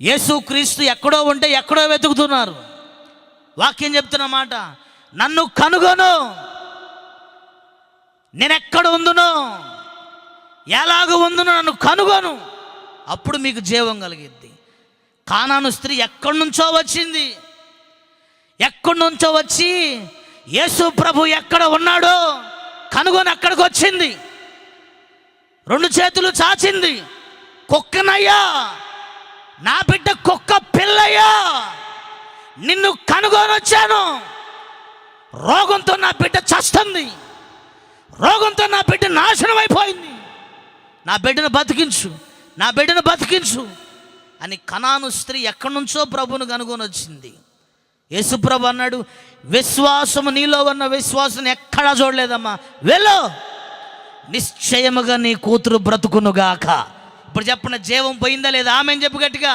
యేసుక్రీస్తు ఎక్కడో ఉంటే ఎక్కడో వెతుకుతున్నారు. వాక్యం చెప్తున్న మాట, నన్ను కనుగొను, నేనెక్కడ ఉందునో, ఎలాగ ఉందునో నన్ను కనుగొను, అప్పుడు మీకు జీవం కలిగిద్ది. కానాను స్త్రీ ఎక్కడి నుంచో వచ్చింది. ఎక్కడి నుంచో వచ్చి యేసు ప్రభు ఎక్కడ ఉన్నాడో కనుగొని అక్కడికి వచ్చింది. 2 చేతులు చాచింది. కుక్కనయ్యా, నా బిడ్డ కుక్క పిల్లయ్యా, నిన్ను కనుగొని వచ్చాను. రోగంతో నా బిడ్డ చస్తుంది, రోగంతో నా బిడ్డ నాశనం అయిపోయింది, నా బిడ్డను బతికించు, నా బిడ్డను బతికించు అని కనాను స్త్రీ ఎక్కడి నుంచో ప్రభువును కనుగొని వచ్చింది. యేసుప్రభు అన్నాడు, విశ్వాసము, నీలో ఉన్న విశ్వాసం ఎక్కడా చూడలేదమ్మా, వెళ్ళు, నిశ్చయముగా నీ కూతురు బ్రతుకునుగాక. ఇప్పుడు చెప్పిన జీవం పోయిందా లేదా? ఆమె చెప్పు గట్టిగా.